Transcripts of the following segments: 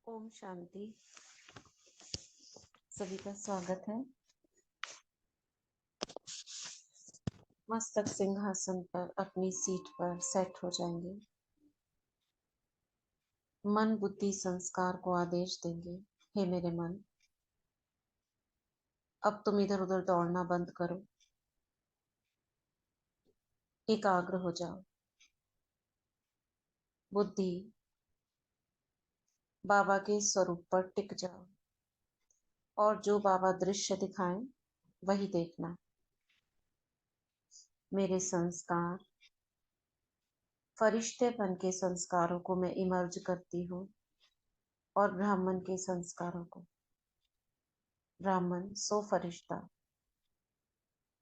ओम शांति। सभी का स्वागत है। मस्तक सिंहासन पर अपनी सीट पर सेट हो जाएंगे। मन बुद्धि संस्कार को आदेश देंगे, हे मेरे मन, अब तुम इधर उधर दौड़ना बंद करो, एकाग्र हो जाओ। बुद्धि बाबा के स्वरूप पर टिक जाओ और जो बाबा दृश्य दिखाएं वही देखना। मेरे संस्कार, फरिश्तेपन के संस्कारों को मैं इमर्ज करती हूँ और ब्राह्मण के संस्कारों को। ब्राह्मण सो फरिश्ता,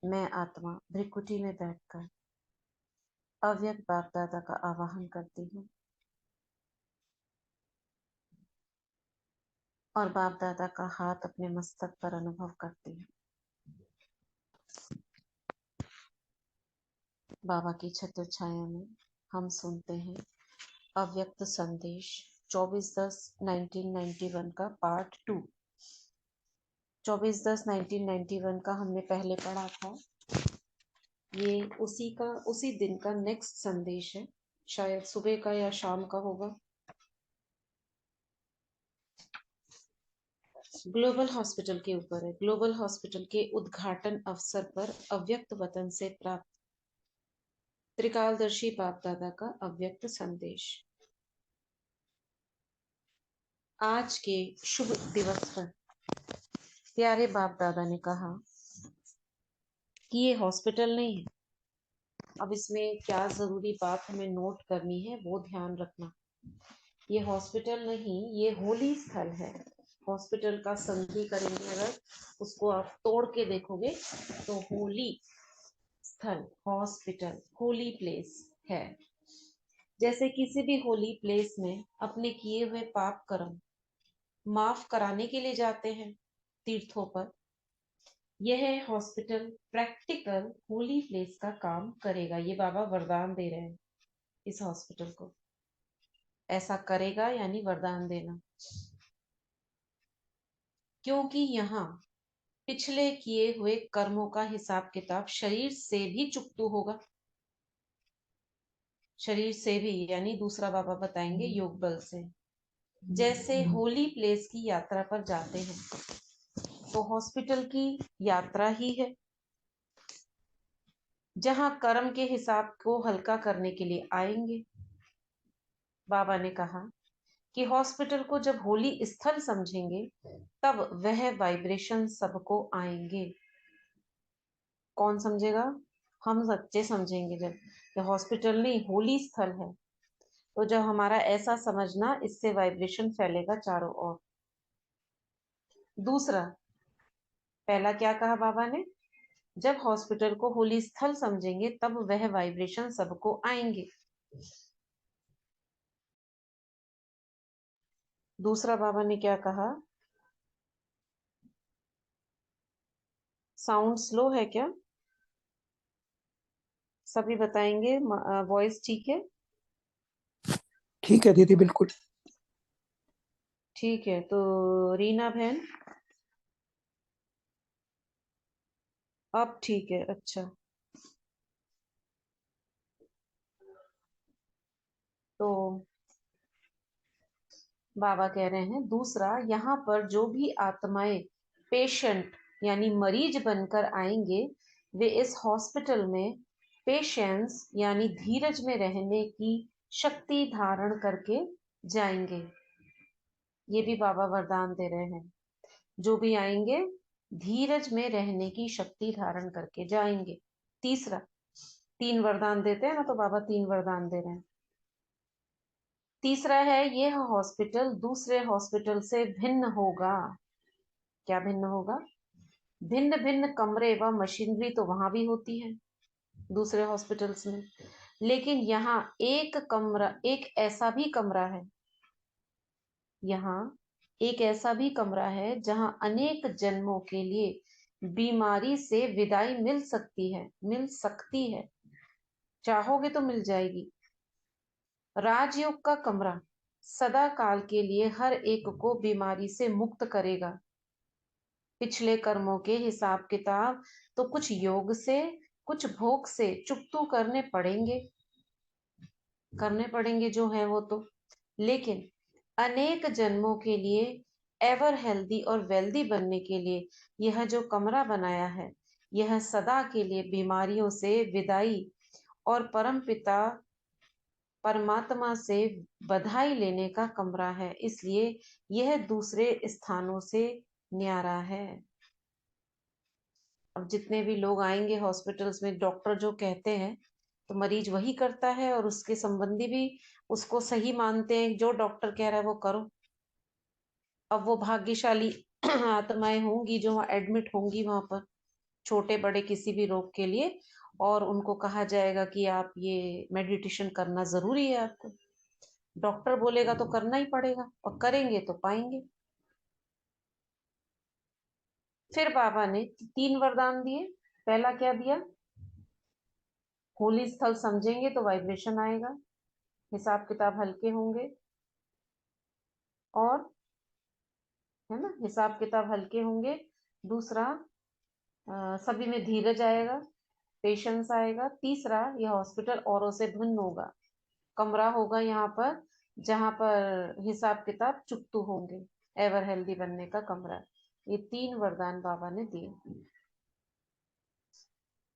मैं आत्मा भ्रिकुटी में बैठकर अव्यक्त बाप दादा का आवाहन करती हूँ और बाप दादा का हाथ अपने मस्तक पर अनुभव करती हूँ। बाबा की छत्र छाया में हम सुनते हैं अव्यक्त संदेश 24/10/1991 का पार्ट 2। 24/10/1991 का हमने पहले पढ़ा था। ये उसी दिन का नेक्स्ट संदेश है, शायद सुबह का या शाम का होगा। ग्लोबल हॉस्पिटल के ऊपर है। ग्लोबल हॉस्पिटल के उद्घाटन अवसर पर अव्यक्त वतन से प्राप्त त्रिकालदर्शी बाप दादा का अव्यक्त संदेश। आज के शुभ दिवस पर प्यारे बाप दादा ने कहा कि ये हॉस्पिटल नहीं है। अब इसमें क्या जरूरी बात हमें नोट करनी है वो ध्यान रखना। ये हॉस्पिटल नहीं, ये होली स्थल है। हॉस्पिटल का संधि करेंगे अगर, उसको आप तोड़ के देखोगे तो होली स्थल, हॉस्पिटल, होली प्लेस है। जैसे किसी भी होली प्लेस में अपने किए हुए पाप कर्म माफ कराने के लिए जाते हैं तीर्थों पर, यह हॉस्पिटल प्रैक्टिकल होली प्लेस का काम करेगा। ये बाबा वरदान दे रहे हैं इस हॉस्पिटल को, ऐसा करेगा, यानी वरदान देना। क्योंकि यहाँ पिछले किए हुए कर्मों का हिसाब किताब शरीर से भी चुकतू होगा। शरीर से भी, यानी दूसरा बाबा बताएंगे योग बल से। जैसे होली प्लेस की यात्रा पर जाते हैं तो हॉस्पिटल की यात्रा ही है, जहां कर्म के हिसाब को हल्का करने के लिए आएंगे। बाबा ने कहा कि हॉस्पिटल को जब होली स्थल समझेंगे तब वह वाइब्रेशन सबको आएंगे। कौन समझेगा? हम सच्चे समझेंगे। जब ये हॉस्पिटल नहीं होली स्थल है तो जब हमारा ऐसा समझना, इससे वाइब्रेशन फैलेगा चारों ओर। दूसरा, पहला क्या कहा बाबा ने? जब हॉस्पिटल को होली स्थल समझेंगे तब वह वाइब्रेशन सबको आएंगे। दूसरा बाबा ने क्या कहा? साउंड स्लो है क्या? सभी बताएंगे। वॉइस ठीक है? ठीक है दीदी, बिल्कुल ठीक है। तो रीना बहन, अब ठीक है। अच्छा, तो बाबा कह रहे हैं दूसरा, यहाँ पर जो भी आत्माएं पेशेंट यानी मरीज बनकर आएंगे, वे इस हॉस्पिटल में पेशेंस यानी धीरज में रहने की शक्ति धारण करके जाएंगे। ये भी बाबा वरदान दे रहे हैं, जो भी आएंगे धीरज में रहने की शक्ति धारण करके जाएंगे। तीसरा, 3 वरदान देते हैं ना, तो बाबा 3 वरदान दे रहे हैं। तीसरा है, यह हॉस्पिटल दूसरे हॉस्पिटल से भिन्न होगा। क्या भिन्न होगा? भिन्न भिन्न कमरे व मशीनरी तो वहां भी होती है दूसरे हॉस्पिटल्स में, लेकिन यहाँ एक कमरा, एक ऐसा भी कमरा है, यहाँ एक ऐसा भी कमरा है जहां अनेक जन्मों के लिए बीमारी से विदाई मिल सकती है। मिल सकती है, चाहोगे तो मिल जाएगी। राजयोग का कमरा सदा काल के लिए हर एक को बीमारी से मुक्त करेगा। पिछले कर्मों के हिसाब किताब तो कुछ योग से, कुछ भोग से चुकतू करने पड़ेंगे जो है वो तो, लेकिन अनेक जन्मों के लिए एवर हेल्दी और वेल्दी बनने के लिए यह जो कमरा बनाया है, यह सदा के लिए बीमारियों से विदाई और परम पिता परमात्मा से बधाई लेने का कमरा है, इसलिए यह दूसरे स्थानों से न्यारा है। अब जितने भी लोग आएंगे हॉस्पिटल्स में, डॉक्टर जो कहते हैं तो मरीज वही करता है, और उसके संबंधी भी उसको सही मानते हैं, जो डॉक्टर कह रहा है वो करो। अब वो भाग्यशाली आत्माएं होंगी जो वहां एडमिट होंगी, वहां पर छोटे बड़े किसी भी रोग के लिए, और उनको कहा जाएगा कि आप ये मेडिटेशन करना जरूरी है आपको। डॉक्टर बोलेगा तो करना ही पड़ेगा, और करेंगे तो पाएंगे। फिर बाबा ने 3 वरदान दिए। पहला क्या दिया? होली स्थल समझेंगे तो वाइब्रेशन आएगा, हिसाब किताब हल्के होंगे, और है ना, हिसाब किताब हल्के होंगे। दूसरा, सभी में धीरज आएगा, पेशेंस आएगा। तीसरा, यह हॉस्पिटल औरों से भिन्न होगा, कमरा होगा यहाँ पर जहाँ पर हिसाब किताब चुकतू होंगे, एवर हेल्दी बनने का कमरा। ये 3 वरदान बाबा ने दिए।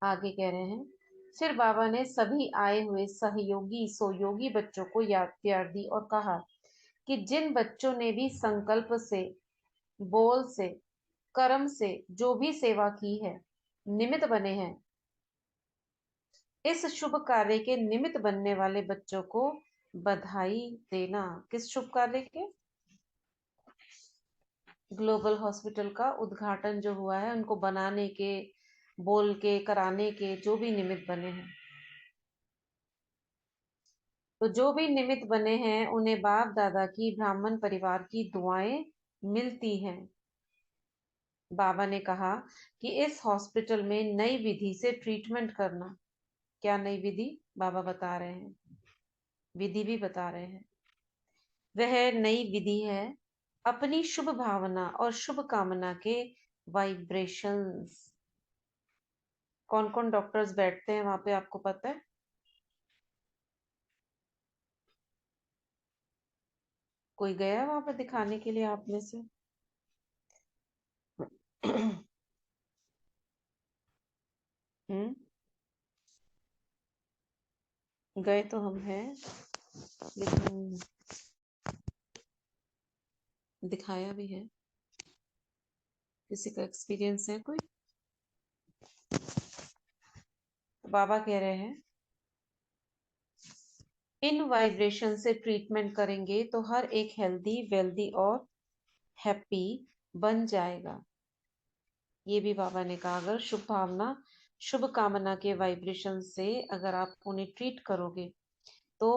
आगे कह रहे हैं, फिर बाबा ने सभी आए हुए सहयोगी सोयोगी बच्चों को याद प्यार दी और कहा कि जिन बच्चों ने भी संकल्प से, बोल से, कर्म से जो भी सेवा की है, निमित्त बने हैं, इस शुभ कार्य के निमित्त बनने वाले बच्चों को बधाई देना। किस शुभ कार्य के? ग्लोबल हॉस्पिटल का उद्घाटन जो हुआ है, उनको बनाने के, बोल के, कराने के जो भी निमित्त बने हैं, तो जो भी निमित्त बने हैं उन्हें बाप दादा की ब्राह्मण परिवार की दुआएं मिलती हैं। बाबा ने कहा कि इस हॉस्पिटल में नई विधि से ट्रीटमेंट करना। क्या नई विधि? बाबा बता रहे हैं, विधि भी बता रहे हैं। वह नई विधि है अपनी शुभ भावना और शुभ कामना के वाइब्रेशंस। कौन कौन डॉक्टर्स बैठते हैं वहां पे, आपको पता है? कोई गया वहां पर दिखाने के लिए आप में से? हम्म, गए तो हम हैं, लेकिन दिखाया भी है। किसी का एक्सपीरियंस है कोई? तो बाबा कह रहे हैं, इन वाइब्रेशन से ट्रीटमेंट करेंगे तो हर एक हेल्दी वेल्दी और हैप्पी बन जाएगा। ये भी बाबा ने कहा, अगर शुभ भावना शुभ कामना के वाइब्रेशन से अगर आप उन्हें ट्रीट करोगे तो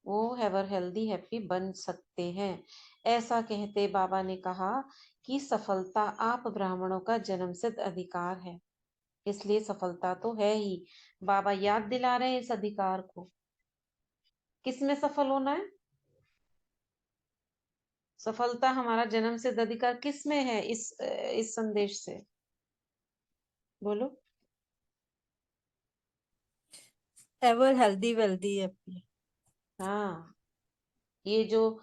वो एवर हेल्दी हैप्पी बन सकते हैं। ऐसा कहते बाबा ने कहा कि सफलता आप ब्राह्मणों का जन्मसिद्ध अधिकार है, इसलिए सफलता तो है ही। बाबा याद दिला रहे हैं इस अधिकार को। किसमें सफल होना है? सफलता हमारा जन्मसिद्ध अधिकार किसमें है? इस संदेश से बोलो। Ever healthy wealthy happy. हाँ, ये जो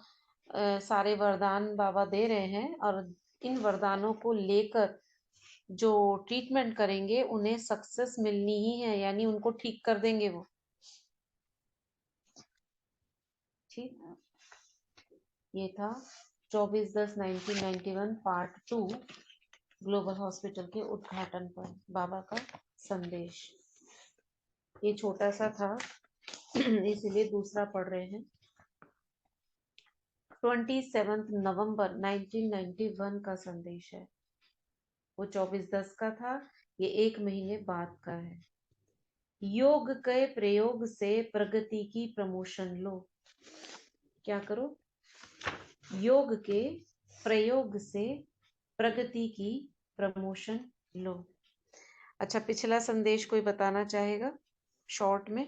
सारे वरदान बाबा दे रहे हैं, और इन वरदानों को लेकर जो ट्रीटमेंट करेंगे उन्हें सक्सेस मिलनी ही है, यानी उनको ठीक कर देंगे वो। ठीक, ये था 24/10/1991 पार्ट 2 ग्लोबल हॉस्पिटल के उद्घाटन पर बाबा का संदेश। ये छोटा सा था इसीलिए दूसरा पढ़ रहे हैं। 27 नवंबर 1991 का संदेश है, वो 24/10 का था, ये 1 महीने बाद का है। योग के प्रयोग से प्रगति की प्रमोशन लो। क्या करो? योग के प्रयोग से प्रगति की प्रमोशन लो। अच्छा, पिछला संदेश कोई बताना चाहेगा शॉर्ट में?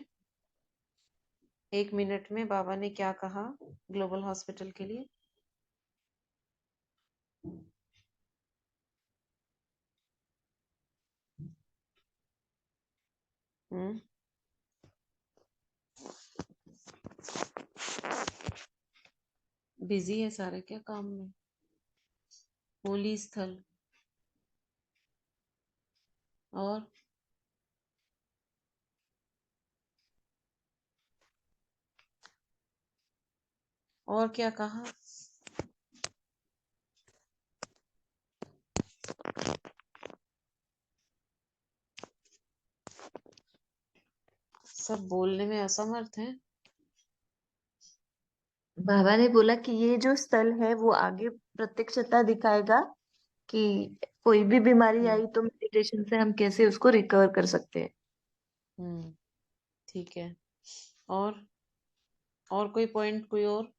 1 मिनट में बाबा ने क्या कहा ग्लोबल हॉस्पिटल के लिए? हम्म बिजी है सारे क्या काम में? होली स्थल और क्या कहा? सब बोलने में असमर्थ हैं। बाबा ने बोला कि ये जो स्थल है वो आगे प्रत्यक्षता दिखाएगा कि कोई भी बीमारी आई तो मेडिटेशन से हम कैसे उसको रिकवर कर सकते हैं। ठीक है। और कोई पॉइंट, कोई और?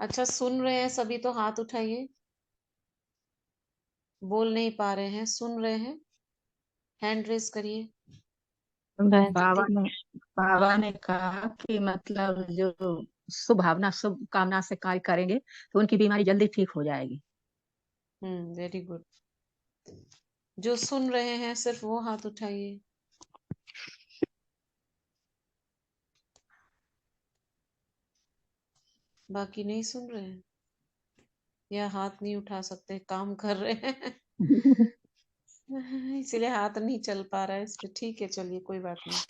अच्छा, सुन रहे हैं सभी तो हाथ उठाइए। बोल नहीं पा रहे हैं, सुन रहे हैं, हैंड रेस करिए। बाबा ने कहा कि मतलब जो शुभ भावना शुभ कामना से कार्य करेंगे तो उनकी बीमारी जल्दी ठीक हो जाएगी। Very good. जो सुन रहे हैं सिर्फ वो हाथ उठाइए। बाकी नहीं सुन रहे हैं या हाथ नहीं उठा सकते, काम कर रहे हैं इसीलिए हाथ नहीं चल पा रहा है इस पे। ठीक है, चलिए कोई बात नहीं।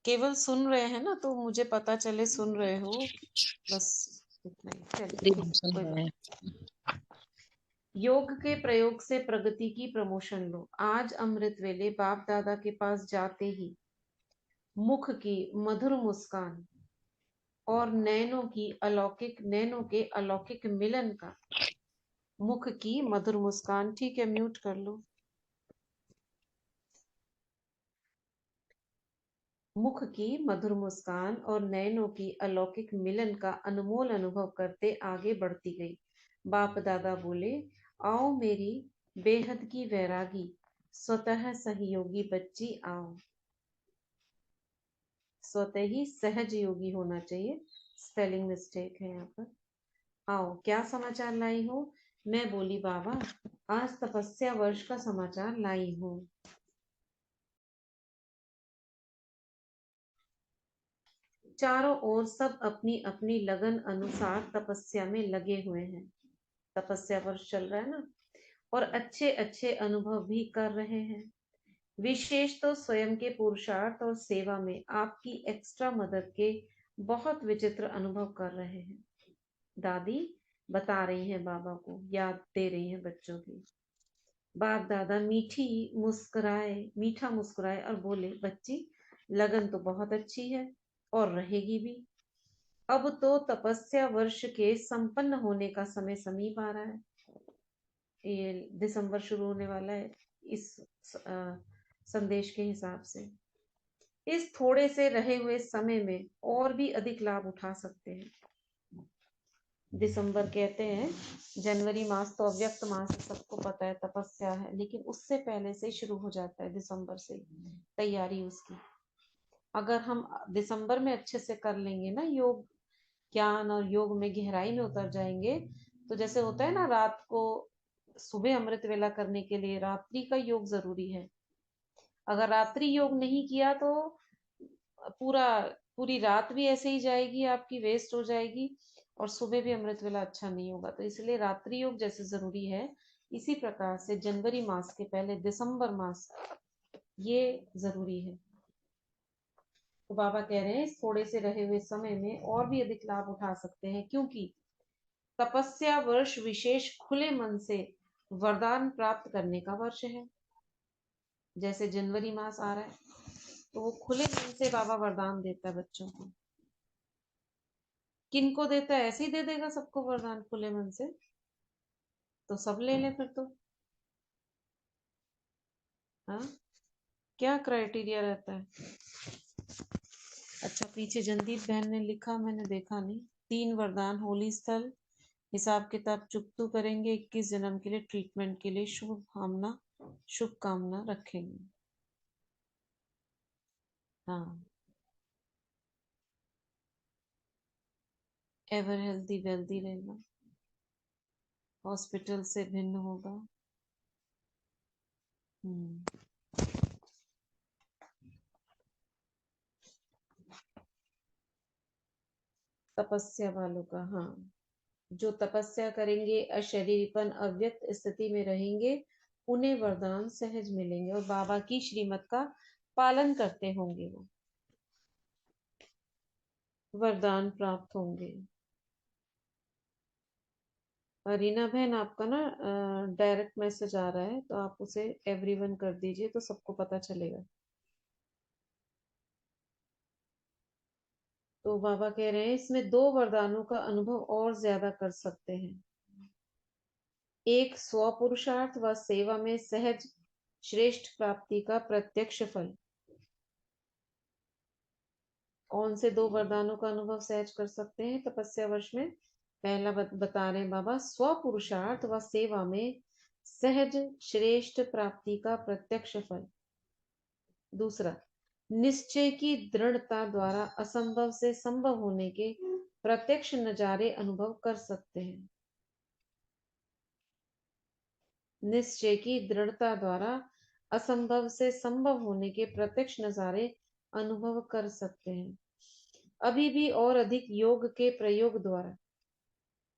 केवल सुन रहे हैं ना, तो मुझे पता चले सुन रहे हो, बस इतना ही। चलिए ठीक है, कोई बात नहीं। योग के प्रयोग से प्रगति की प्रमोशन लो। आज अमृत वेले बाप दादा के पास जाते ही मुख की मधुर मुस्कान और नैनों के अलौकिक मिलन का। मुख की मधुर मुस्कान, ठीक है, म्यूट कर लो। मुख की मधुर मुस्कान और नयनों की अलौकिक मिलन का अनमोल अनुभव करते आगे बढ़ती गई। बाप दादा बोले, आओ मेरी बेहद की वैरागी, स्वतः सहयोगी बच्ची आओ। स्वतः ही सहज योगी होना चाहिए, स्पेलिंग मिस्टेक है यहाँ पर। आओ, क्या समाचार लाई हो? मैं बोली, बाबा आज तपस्या वर्ष का समाचार लाई हूँ। चारों ओर सब अपनी अपनी लगन अनुसार तपस्या में लगे हुए हैं। तपस्या वर्ष चल रहा है ना, और अच्छे अच्छे अनुभव भी कर रहे हैं। विशेष तो स्वयं के पुरुषार्थ और सेवा में आपकी एक्स्ट्रा मदद के बहुत विचित्र अनुभव कर रहे हैं। दादी बता रही हैं बाबा को, याद दे रही हैं बच्चों की। बाप दादा मीठा मुस्कुराए और बोले, बच्ची लगन तो बहुत अच्छी है और रहेगी भी। अब तो तपस्या वर्ष के संपन्न होने का समय समीप आ रहा है। ये दिसंबर शुरू होने वाला है इस संदेश के हिसाब से। इस थोड़े से रहे हुए समय में और भी अधिक लाभ उठा सकते हैं। दिसंबर कहते हैं, जनवरी मास तो अव्यक्त मास है, सबको पता है, तपस्या है, लेकिन उससे पहले से शुरू हो जाता है, दिसंबर से तैयारी उसकी। अगर हम दिसंबर में अच्छे से कर लेंगे ना योग ज्ञान, और योग में गहराई में उतर जाएंगे, तो जैसे होता है ना, रात को सुबह अमृत वेला करने के लिए रात्रि का योग जरूरी है। अगर रात्रि योग नहीं किया तो पूरी रात भी ऐसे ही जाएगी आपकी, वेस्ट हो जाएगी, और सुबह भी अमृत वेला अच्छा नहीं होगा। तो इसलिए रात्रि योग जैसे जरूरी है, इसी प्रकार से जनवरी मास के पहले दिसंबर मास ये जरूरी है। तो बाबा कह रहे हैं, इस थोड़े से रहे हुए समय में और भी अधिक लाभ उठा सकते हैं, क्योंकि तपस्या वर्ष विशेष खुले मन से वरदान प्राप्त करने का वर्ष है। जैसे जनवरी मास आ रहा है, तो वो खुले मन से बाबा वरदान देता है बच्चों को। किनको देता है? ऐसे ही दे देगा सबको वरदान खुले मन से? तो सब ले ले फिर तो। हाँ, क्या क्राइटेरिया रहता है? अच्छा, पीछे जनदीप बहन ने लिखा, मैंने देखा नहीं। 3 वरदान होली स्थल, हिसाब किताब चुकतू करेंगे, 21 जन्म के लिए ट्रीटमेंट के लिए शुभकामना रखेंगे। हाँ, एवर हेल्दी वेल्दी रहना, हॉस्पिटल से भिन्न होगा। तपस्या वालों का, हाँ, जो तपस्या करेंगे, अशरीरपन अव्यक्त स्थिति में रहेंगे, उन्हें वरदान सहज मिलेंगे और बाबा की श्रीमत का पालन करते होंगे, वो वरदान प्राप्त होंगे। रीना बहन, आपका ना डायरेक्ट मैसेज आ रहा है, तो आप उसे एवरीवन कर दीजिए तो सबको पता चलेगा। तो बाबा कह रहे हैं इसमें 2 वरदानों का अनुभव और ज्यादा कर सकते हैं। एक, स्व पुरुषार्थ व सेवा में सहज श्रेष्ठ प्राप्ति का प्रत्यक्ष फल। कौन से 2 वरदानों का अनुभव सहज कर सकते हैं तपस्या वर्ष में? पहला बता रहे हैं बाबा, स्व पुरुषार्थ व सेवा में सहज श्रेष्ठ प्राप्ति का प्रत्यक्ष फल। दूसरा, निश्चय की दृढ़ता द्वारा असंभव से संभव होने के प्रत्यक्ष नजारे अनुभव कर सकते हैं। निश्चय की दृढ़ता द्वारा असंभव से संभव होने के प्रत्यक्ष नजारे अनुभव कर सकते हैं। अभी भी और अधिक योग के प्रयोग द्वारा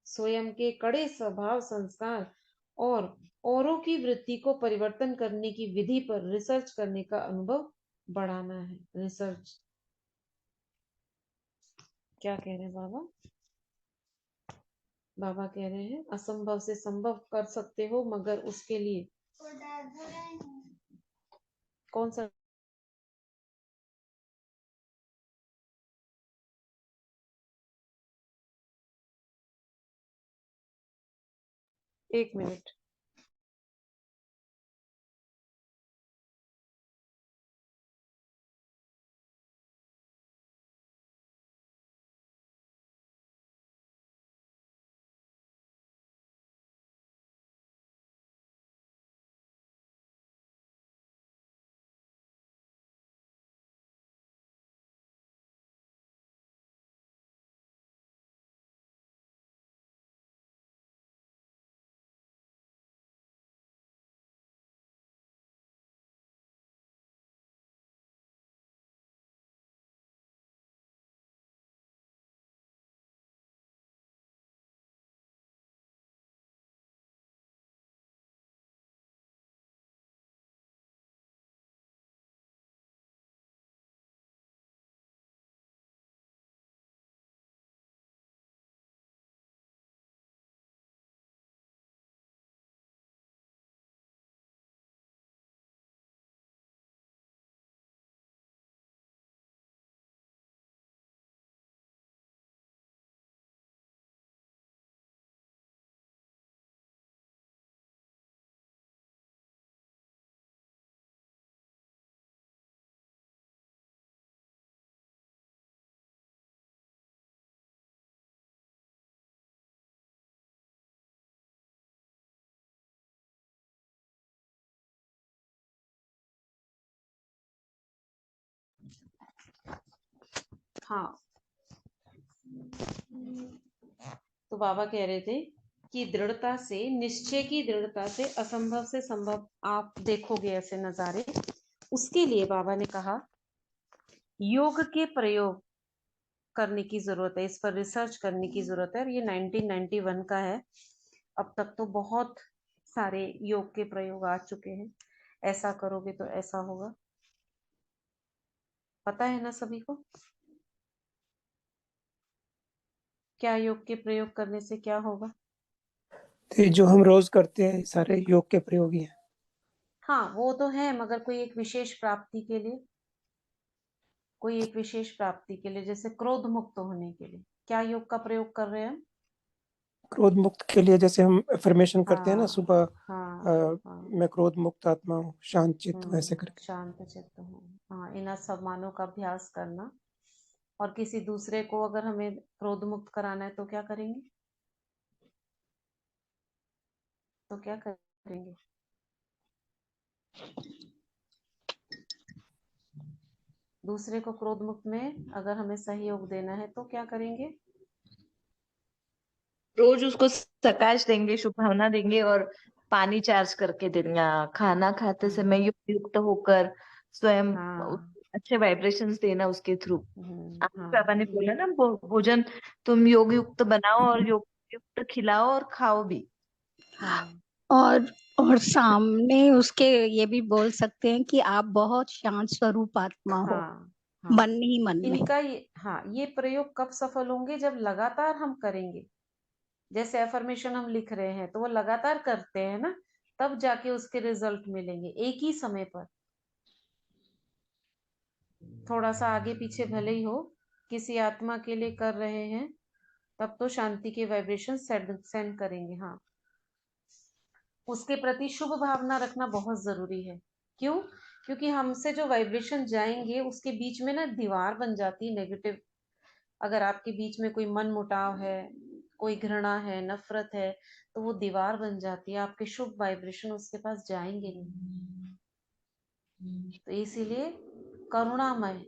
स्वयं के कड़े स्वभाव संस्कार और औरों की वृत्ति को परिवर्तन करने की विधि पर रिसर्च करने का अनुभव बढ़ाना है। रिसर्च क्या कह रहे हैं बाबा? बाबा कह रहे हैं असंभव से संभव कर सकते हो, मगर उसके लिए कौन सा? एक मिनट। हाँ, तो बाबा कह रहे थे कि दृढ़ता से, निश्चय की दृढ़ता से असंभव से संभव आप देखोगे ऐसे नजारे। उसके लिए बाबा ने कहा योग के प्रयोग करने की जरूरत है, इस पर रिसर्च करने की जरूरत है। और ये 1991 का है। अब तक तो बहुत सारे योग के प्रयोग आ चुके हैं। ऐसा करोगे तो ऐसा होगा, पता है ना सभी को? क्या योग के प्रयोग करने से क्या होगा? तो ये जो हम रोज करते हैं सारे योग के प्रयोग ही हैं। हाँ, वो तो है, मगर कोई एक विशेष प्राप्ति के लिए, कोई एक विशेष प्राप्ति के लिए, जैसे क्रोध मुक्त होने के लिए क्या योग का प्रयोग कर रहे हैं हम? क्रोध मुक्त के लिए जैसे हम अफर्मेशन करते हैं ना हाँ सुबह, हाँ हाँ। मैं क्रोध मुक्त आत्मा हूँ, शांत चित्त हूँ, ऐसे करके। शांत चित्त हूँ। हाँ, इन सम्मानों का अभ्यास करना। और किसी दूसरे को अगर हमें क्रोध मुक्त कराना है तो क्या करेंगे? तो क्या करेंगे? दूसरे को क्रोध मुक्त में अगर हमें सहयोग देना है तो क्या करेंगे? रोज उसको प्रकाश देंगे, शुभ भावना देंगे और पानी चार्ज करके देंगे। खाना खाते हाँ समय युक्त होकर स्वयं हाँ अच्छे वाइब्रेशंस देना उसके थ्रू। आज हाँ बाबा ने बोला ना, भोजन तुम योग युक्त बनाओ और योग युक्त खिलाओ और खाओ भी। हाँ और सामने उसके ये भी बोल सकते हैं कि आप बहुत शांत स्वरूप आत्मा हो, हाँ हाँ। मन ही मन में। इनका ये प्रयोग कब सफल होंगे? जब लगातार हम करेंगे। जैसे एफर्मेशन हम लिख रहे हैं तो वो लगातार करते हैं ना, तब जाके उसके रिजल्ट मिलेंगे एक ही समय पर। थोड़ा सा आगे पीछे भले ही हो, किसी आत्मा के लिए कर रहे हैं तब तो शांति के वाइब्रेशन सेंड करेंगे। हाँ, उसके प्रति शुभ भावना रखना बहुत जरूरी है। क्यों? क्योंकि हमसे जो वाइब्रेशन जाएंगे उसके बीच में ना दीवार बन जाती है नेगेटिव। अगर आपके बीच में कोई मन मुटाव है, कोई घृणा है, नफरत है, तो वो दीवार बन जाती है, आपके शुभ वाइब्रेशन उसके पास जाएंगे नहीं। तो इसीलिए करुणामय,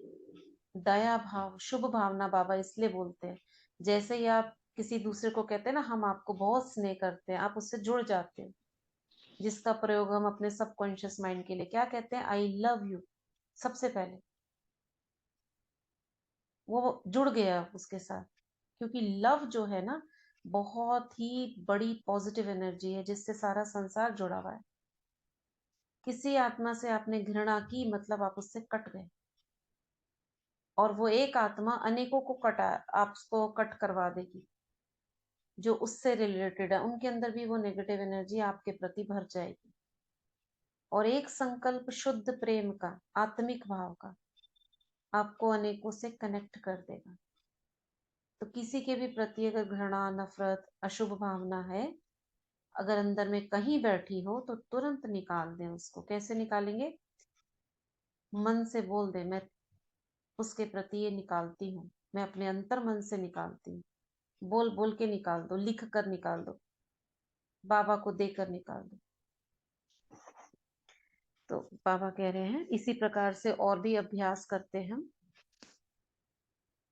दया भाव, शुभ भावना बाबा इसलिए बोलते हैं। जैसे ही आप किसी दूसरे को कहते हैं ना हम आपको बहुत स्नेह करते हैं, आप उससे जुड़ जाते हो। जिसका प्रयोग हम अपने सबकॉन्शियस माइंड के लिए क्या कहते हैं? आई लव यू। सबसे पहले वो जुड़ गया उसके साथ, क्योंकि लव जो है ना बहुत ही बड़ी पॉजिटिव एनर्जी है जिससे सारा संसार जुड़ा हुआ है। किसी आत्मा से आपने घृणा की मतलब आप उससे कट गए, और वो एक आत्मा अनेकों को कटा, आपको कट करवा देगी जो उससे रिलेटेड है। उनके अंदर भी वो नेगेटिव एनर्जी आपके प्रति भर जाएगी, और एक संकल्प शुद्ध प्रेम का, आत्मिक भाव का आपको अनेकों से कनेक्ट कर देगा। तो किसी के भी प्रति अगर घृणा, नफरत, अशुभ भावना है, अगर अंदर में कहीं बैठी हो तो तुरंत निकाल दें उसको। कैसे निकालेंगे? मन से बोल दे, मैं उसके प्रति ये निकालती हूँ, मैं अपने अंतर मन से निकालती हूँ। बोल बोल के निकाल दो, लिख कर निकाल दो, बाबा को देकर निकाल दो। तो बाबा कह रहे हैं इसी प्रकार से और भी अभ्यास करते हैं हम।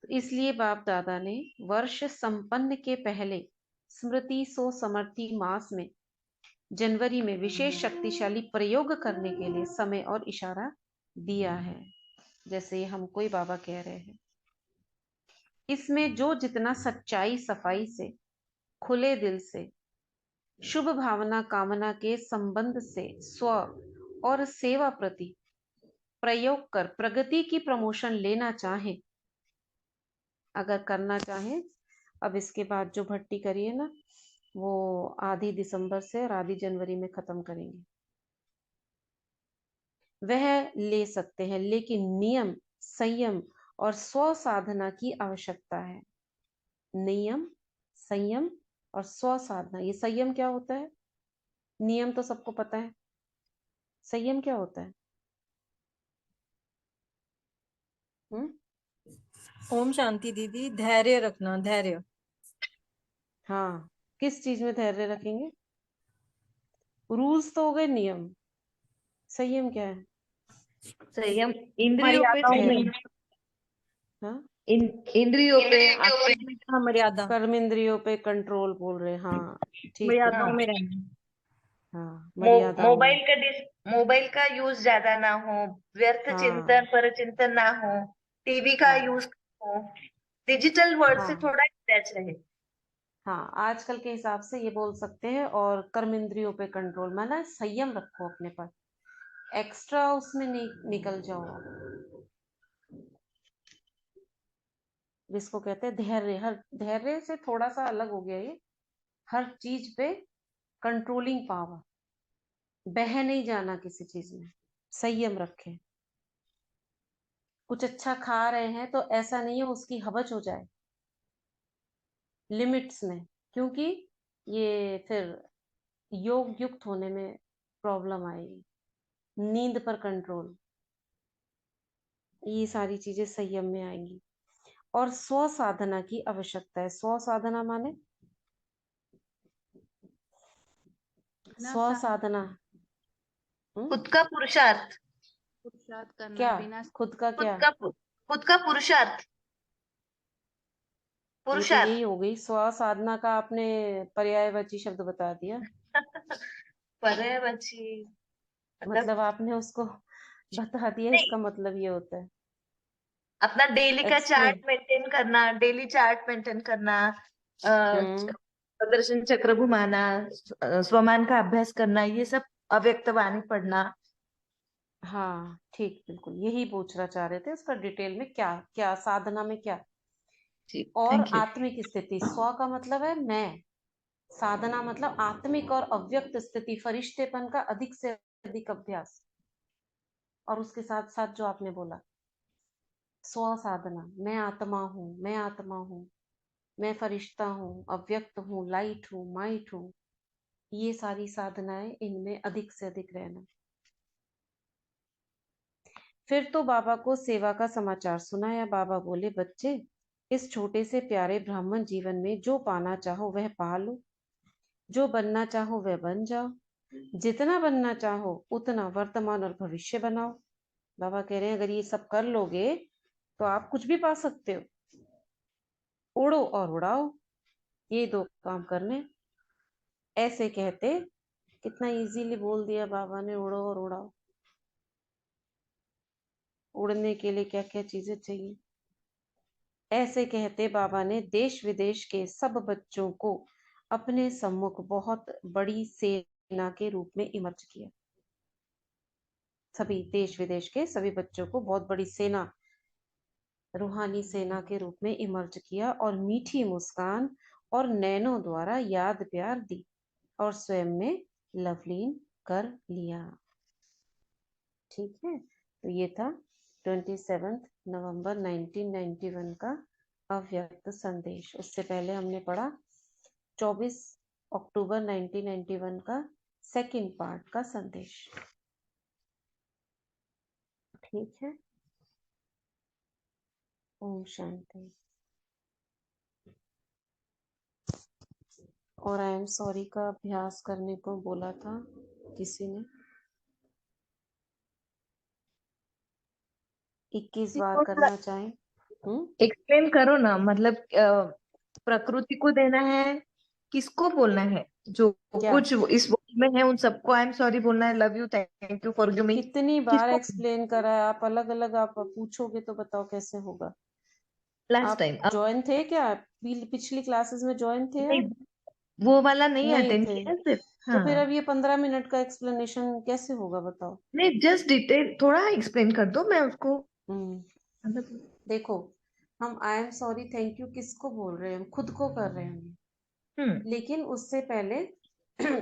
तो इसलिए बाप दादा ने वर्ष संपन्न के पहले स्मृति सो समर्थी मास में जनवरी में विशेष शक्तिशाली प्रयोग करने के लिए समय और इशारा दिया है। जैसे हम कोई बाबा कह रहे हैं, इसमें जो जितना सच्चाई सफाई से, खुले दिल से, शुभ भावना कामना के संबंध से स्व और सेवा प्रति प्रयोग कर प्रगति की प्रमोशन लेना चाहे, अगर करना चाहे। अब इसके बाद जो भट्टी करिए ना वो आधी दिसंबर से और आधी जनवरी में खत्म करेंगे, वह ले सकते हैं, लेकिन नियम, संयम और स्व साधना की आवश्यकता है। नियम, संयम और स्व साधना। ये संयम क्या होता है? नियम तो सबको पता है, संयम क्या होता है? ओम शांति दीदी। धैर्य रखना, धैर्य। हाँ, किस चीज में धैर्य रखेंगे? रूल्स तो हो गए, नियम। संयम क्या है? संयम इंद्रियों पे मर्यादाओं धैर्य। में। हाँ, इंद्रियों पे हाँ, मर्यादा। कर्म इंद्रियों पे कंट्रोल बोल रहे। हाँ, ठीक है। मर्यादाओं में रहना। हाँ, मर्यादाओं में। मोबाइल का यूज ज्यादा ना हो, व्यर्थ हाँ चिंतन पर चिंतन ना हो, टीवी का हाँ यूज हो, डिजिटल वर्ल्ड से हाँ थोड़ा अटैच रहे। हाँ, आजकल के हिसाब से ये बोल सकते हैं। और कर्म इंद्रियों पे कंट्रोल, माना संयम रखो अपने पर, एक्स्ट्रा उसमें नहीं निकल जाओ। जिसको कहते हैं धैर्य, हर धैर्य से थोड़ा सा अलग हो गया ये। हर चीज पे कंट्रोलिंग पावर, बह नहीं जाना किसी चीज में, संयम रखें। कुछ अच्छा खा रहे हैं तो ऐसा नहीं है उसकी हवच हो जाए, लिमिट्स में। क्योंकि ये फिर योग युक्त होने में प्रॉब्लम आएगी। नींद पर कंट्रोल, ये सारी चीजें संयम में आएंगी। और स्व साधना की आवश्यकता है। स्व साधना माने स्व साधना। खुद का पुरुषार्थ, पुरुषार्थ करना क्या? बिना खुद का खुद क्या? का खुद का पुरुषार्थ, ये तो पुरुषार्थ। यही हो गई, स्व साधना का आपने पर्यायवाची शब्द बता दिया। पर्यायवाची मतलब मतलब आपने उसको बता दिया, नहीं, इसका मतलब ये होता है। अपना डेली का चार्ट एक्सप्लेन। मेंटेन करना, डेली चार्ट मेंटेन करना, हम्म। प्रदर्शन चक्र घुमाना, स्वमान का अभ्यास करना, ये सब अव्यक्त वाणी पढ़ना। हाँ ठीक, बिल्कुल यही पूछना चाह रहे थे, उसका डिटेल में क्या क्या साधना में क्या। ठीक, और थैंक यू। आत्मिक स्थिति, स्व का मतलब है मैं, साधना मतलब आत्मिक और अव्यक्त स्थिति, फरिश्तेपन का अधिक से अधिक अभ्यास। और उसके साथ साथ जो आपने बोला स्व साधना, मैं आत्मा हूँ, मैं आत्मा हूँ, मैं फरिश्ता हूँ, अव्यक्त हूँ, लाइट हूँ, माइट हूँ, ये सारी साधनाएं, इनमें अधिक से अधिक रहना। फिर तो बाबा को सेवा का समाचार सुनाया। बाबा बोले, बच्चे, इस छोटे से प्यारे ब्राह्मण जीवन में जो पाना चाहो वह पा लो, जो बनना चाहो वह बन जाओ, जितना बनना चाहो उतना वर्तमान और भविष्य बनाओ। बाबा कह रहे हैं, अगर ये सब कर लोगे तो आप कुछ भी पा सकते हो। उड़ो और उड़ाओ, ये दो काम करने। ऐसे कहते, कितना इजीली बोल दिया बाबा ने, उड़ो और उड़ाओ। उड़ने के लिए क्या क्या चीजें चाहिए। ऐसे कहते बाबा ने देश विदेश के सब बच्चों को अपने सम्मुख बहुत बड़ी सेना के रूप में इमर्ज किया। सभी देश विदेश के सभी बच्चों को बहुत बड़ी सेना, रूहानी सेना के रूप में इमर्ज किया, और मीठी मुस्कान और नैनों द्वारा याद प्यार दी, और स्वयं में लवलीन कर लिया। ठीक है, तो ये था 27 नवंबर 1991 का अव्यक्त संदेश। उससे पहले हमने पढ़ा 24 अक्टूबर 1991 का सेकंड पार्ट का संदेश। ठीक है, ओम शांति। और आई एम सॉरी का अभ्यास करने को बोला था किसी ने, 21 बार इसको थोड़ा करना चाहें। एक्सप्लेन करो ना, मतलब प्रकृति को देना है, किसको बोलना है, जो क्या? कुछ इस वर्ल्ड में है उन सबको आई एम सॉरी बोलना है, love you, thank you, forgive me, कितनी बार किसको? एक्सप्लेन करा है, आप अलग अलग आप पूछोगे तो बताओ कैसे होगा। लास्ट आप टाइम ज्वाइन थे क्या? पिछली क्लासेस में ज्वाइन थे नहीं, आप? वो वाला नहीं नहीं अटेंड थे? किया सिर्फ। तो फिर हाँ, अब ये 15 मिनट का एक्सप्लेनेशन कैसे होगा बताओ। नहीं, जस्ट डिटेल थोड़ा एक्सप्लेन कर दो, मैं उसको हम्म मतलब। देखो, हम आई एम सॉरी थैंक यू किसको बोल रहे हैं? हम खुद को कर रहे हैं। हम्म लेकिन उससे पहले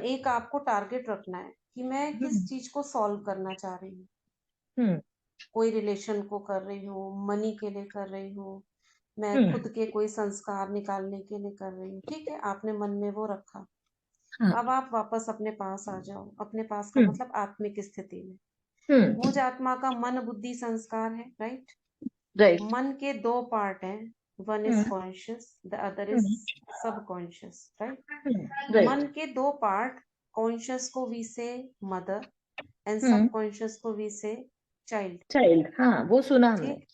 एक आपको टारगेट रखना है कि मैं किस हम्म चीज को सॉल्व करना चाह रही हूँ। हम्म कोई रिलेशन को कर रही हूँ, मनी के लिए कर रही हूँ, मैं हम्म खुद के कोई संस्कार निकालने के लिए कर रही हूँ। ठीक है, आपने मन में वो रखा। हाँ, अब आप वापस अपने पास आ जाओ। अपने पास का हम्म मतलब आत्मिक स्थिति में। हम्म मुझ आत्मा का मन बुद्धि संस्कार है, राइट? राइट, मन के दो पार्ट हैं, one is hmm conscious, the other is hmm subconscious, right? मन राइट, के दो पार्ट, कॉन्शियस को we say mother and sub hmm conscious को वी से चाइल्ड। चाइल्ड, हाँ वो सुना हमने। ठीक।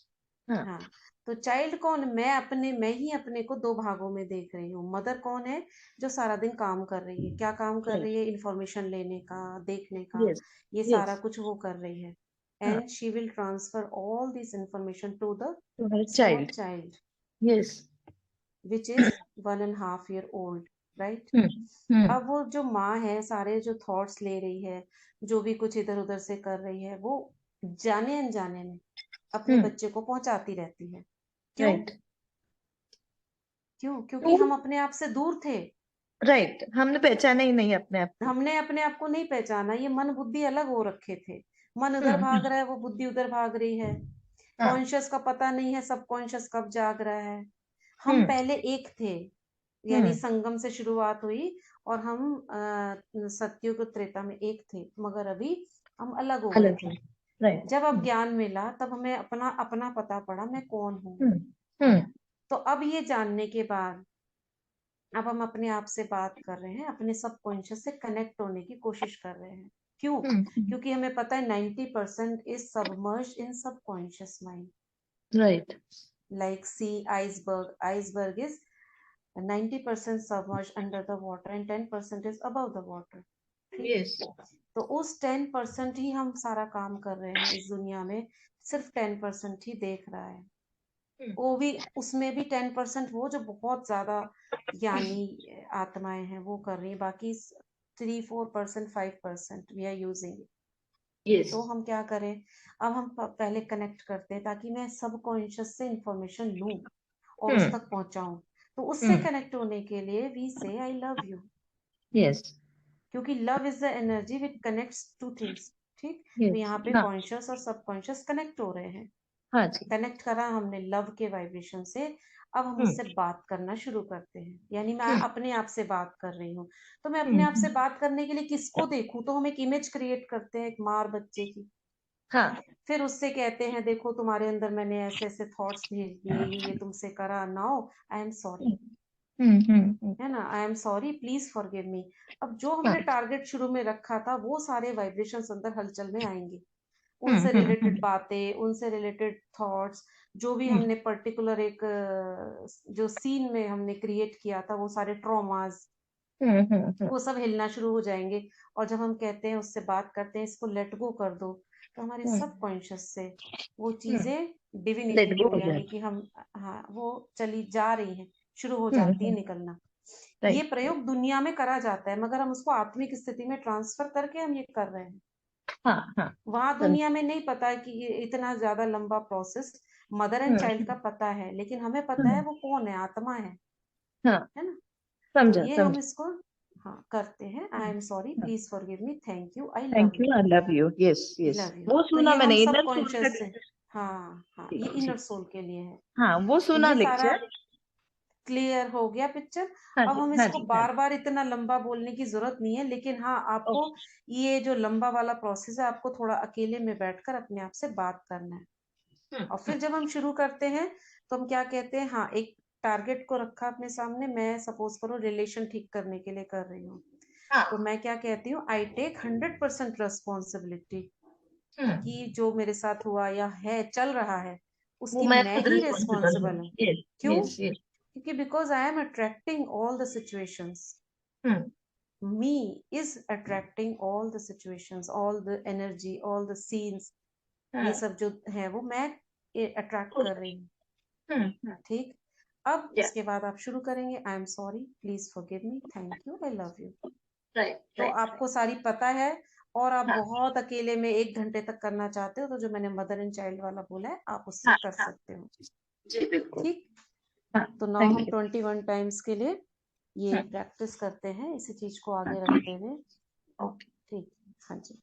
हाँ, हाँ, तो चाइल्ड कौन? मैं ही अपने को दो भागों में देख रही हूँ। मदर कौन है? जो सारा दिन काम कर रही है। क्या काम कर राइट, रही है? इंफॉर्मेशन लेने का, देखने का, यस, ये सारा यस, कुछ वो कर रही है। हाँ, and she will transfer all this information to the to her small child, child yes, which is 1.5 year old, right? Hmm hmm अब वो जो माँ है, सारे जो थॉट्स ले रही है, जो भी कुछ इधर उधर से कर रही है, वो जाने अनजाने में अपने हम्म बच्चे को पहुंचाती रहती है। क्यों? राइट, क्यों? क्योंकि हम अपने आप से दूर थे। राइट, हमने पहचाना ही नहीं अपने आप को। हमने अपने आप को नहीं पहचाना। ये मन बुद्धि अलग हो रखे थे। मन उधर भाग हम्म, रहा है, वो बुद्धि उधर भाग रही है। हाँ, कॉन्शियस का पता नहीं है सब कॉन्शियस कब जाग रहा है। हम हम्म पहले एक थे, यानी हम्म संगम से शुरुआत हुई, और हम सत्युग त्रेता में एक थे, मगर अभी हम अलग हो गए अलग थे। है, राइट, जब अब ज्ञान मिला तब हमें अपना अपना पता पड़ा, मैं कौन हूँ। हम्म हम्म तो अब ये जानने के बाद अब हम अपने आप से बात कर रहे हैं, अपने सबकॉन्शियस से कनेक्ट होने की कोशिश कर रहे हैं। क्यों? क्योंकि हमें पता है 90% is submerge in subconscious mind. Right. Like sea iceberg is 90% submerged under the water and 10% is above the water. ठीक? यस। तो उस 10% ही हम सारा काम कर रहे हैं इस दुनिया में, सिर्फ 10% ही देख रहा है। वो भी, उसमें भी 10% वो जो बहुत ज्यादा ज्ञानी आत्माएं हैं वो कर रही है, बाकी 3-4% 5% वी आर यूजिंग। यस। तो हम क्या करें, अब हम पहले कनेक्ट करते हैं ताकि मैं सबकॉन्शियस से इंफॉर्मेशन लूं और उस तक पहुंचाऊं। तो उससे कनेक्ट होने के लिए वी से आई लव यू। यस। क्योंकि love is the energy which connects two things. ठीक, तो यस। यहाँ पे हाँ। कॉन्शियस और सबकॉन्शियस कनेक्ट हो रहे हैं। हाँ जी। कनेक्ट करा हमने लव के वाइब्रेशन से। अब हम उससे बात करना शुरू करते हैं, यानी मैं अपने आप से बात कर रही हूँ। तो मैं अपने आप से बात करने के लिए किसको देखूं? तो हम एक इमेज क्रिएट करते हैं, एक मार बच्चे की। हाँ। फिर उससे कहते हैं देखो तुम्हारे अंदर मैंने ऐसे ऐसे थॉट्स भेज दिए, ये तुमसे करा, नाउ आई एम सॉरी। है ना, आई एम सॉरी, प्लीज फॉरगिव मी। अब जो हमने टारगेट शुरू में रखा था वो सारे वाइब्रेशंस अंदर हलचल में आएंगे। उनसे रिलेटेड बातें, उनसे रिलेटेड थॉट्स, जो भी हमने पर्टिकुलर एक जो सीन में हमने क्रिएट किया था, वो सारे ट्रॉमास, वो सब हिलना शुरू हो जाएंगे। और जब हम कहते हैं, उससे बात करते हैं, इसको लेट गो कर दो, तो हमारे सबकॉन्शियस से वो चीजें लेट डिविनिटी गो को, हो यानी जाए। कि हम, हाँ, वो चली जा रही हैं, शुरू हो जाती है निकलना। ये राइट। प्रयोग दुनिया में करा जाता है, मगर हम उसको आत्मिक स्थिति में ट्रांसफर करके हम ये कर रहे हैं। हाँ हाँ। वहां दुनिया में नहीं पता है कि ये इतना ज्यादा लंबा प्रोसेस, मदर एंड चाइल्ड का पता है, लेकिन हमें पता है वो कौन है, आत्मा हाँ। है ना। तो समझा ये हम समझा। इसको, हाँ, करते हैं। आई am sorry, please forgive me, thank you, I love thank you. You, I love you. Yes yes. Love you. वो तो सुना ये हम मैंने, इनर सोल का। सबकॉन्शियस से, हाँ हाँ, ये जी इनर जी। सोल के लिए है। हाँ, वो तो सुना ये सारा लेक्चर। क्लियर हो गया पिक्चर। हाँ अब जी हम हाँ इसको जी हाँ बार जी। बार इतना लंबा बोलने की जरूरत नहीं है, लेकिन हाँ, आपको ओके। ये जो लंबा वाला प्रोसेस है, आपको थोड़ा अकेले में बैठकर अपने आप से बात करना है। और फिर जब हम शुरू करते हैं, तो हम क्या कहते हैं, हाँ, एक टारगेट को रखा अपने सामने। मैं सपोज करो रिलेशन ठीक करने के लिए कर रही हूँ, तो हाँ। मैं क्या कहती हूँ, आई टेक 100% रिस्पॉन्सिबिलिटी कि जो मेरे साथ हुआ या है चल रहा है, वो उसकी मैं मैं खुद ही रिस्पॉन्सिबल हूँ। रिस्पॉन्सिबल हूँ। यस क्यों? Yes yes. क्योंकि because I am attracting all the situations. Me is attracting all the situations, all the energy, all the scenes, ये हाँ। सब जो है वो मैं अट्रैक्ट खुद। कर रही हूँ। ठीक, अब या। उसके बाद आप शुरू करेंगे, I am sorry, please forgive me, thank you, I love you. Right तो राइट। आपको सारी पता है, और आप हाँ बहुत अकेले में 1 घंटे तक करना चाहते हो, तो जो मैंने मदर एंड चाइल्ड वाला बोला है, आप उससे हाँ कर हाँ। सकते हो। जी बिल्कुल। ठीक, हाँ। तो नाउ थैंक हम यू। 21 टाइम्स के लिए ये हाँ प्रैक्टिस करते हैं, इसी चीज को हाँ। आगे रखते हुए। ओके। ठीक, हाँ जी।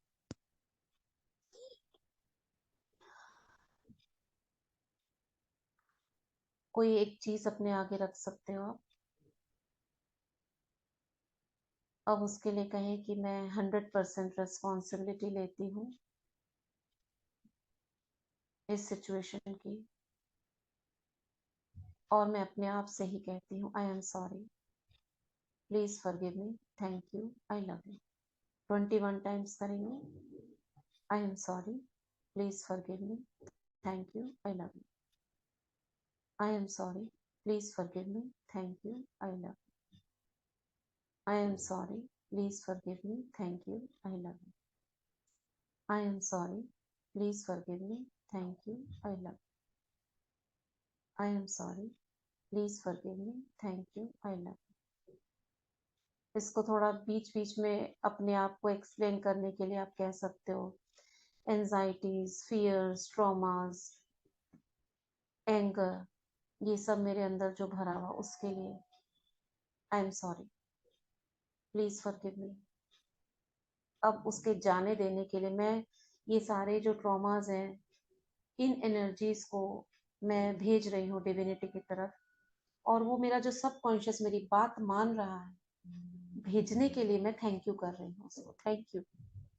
कोई एक चीज अपने आगे रख सकते हो आप। अब उसके लिए कहें कि मैं 100% रिस्पॉन्सिबिलिटी लेती हूँ इस सिचुएशन की, और मैं अपने आप से ही कहती हूँ, I am sorry, please forgive me, thank you, I love you. 21 times करेंगे। I am sorry, please forgive me, thank you, I love you. I am sorry, please forgive me, thank you, I love you. I am sorry, please forgive me, thank you, I love you. I am sorry, please forgive me, thank you, I love you. I am sorry, please forgive me, thank you, I love you। इसको थोड़ा बीच बीच में अपने आप को explain करने के लिए आप कह सकते हो, एंजाइटीज, फियर्स, ट्रॉमास, एंगर, ये सब मेरे अंदर जो भरा हुआ, उसके लिए आई एम सॉरी, प्लीज फॉरगिव मी। अब उसके जाने देने के लिए मैं ये सारे जो ट्रॉमास हैं, इन एनर्जीज को मैं भेज रही हूँ डिविनिटी की तरफ, और वो मेरा जो सबकॉन्शियस मेरी बात मान रहा है भेजने के लिए, मैं थैंक यू कर रही हूँ उसको। थैंक यू,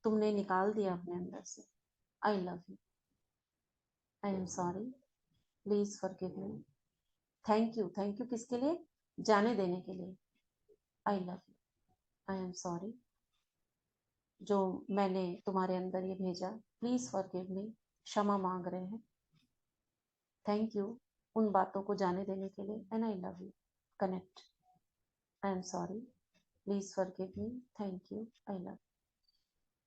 तुमने निकाल दिया अपने अंदर से। आई love you, I am sorry, please forgive me, thank you. Thank you किसके लिए? जाने देने के लिए। आई love you, I am sorry जो मैंने तुम्हारे अंदर ये भेजा, प्लीज फॉरगिव मी, क्षमा मांग रहे हैं, थैंक यू उन बातों को जाने देने के लिए, and I love you, connect, I am sorry, please forgive me, thank you, I love,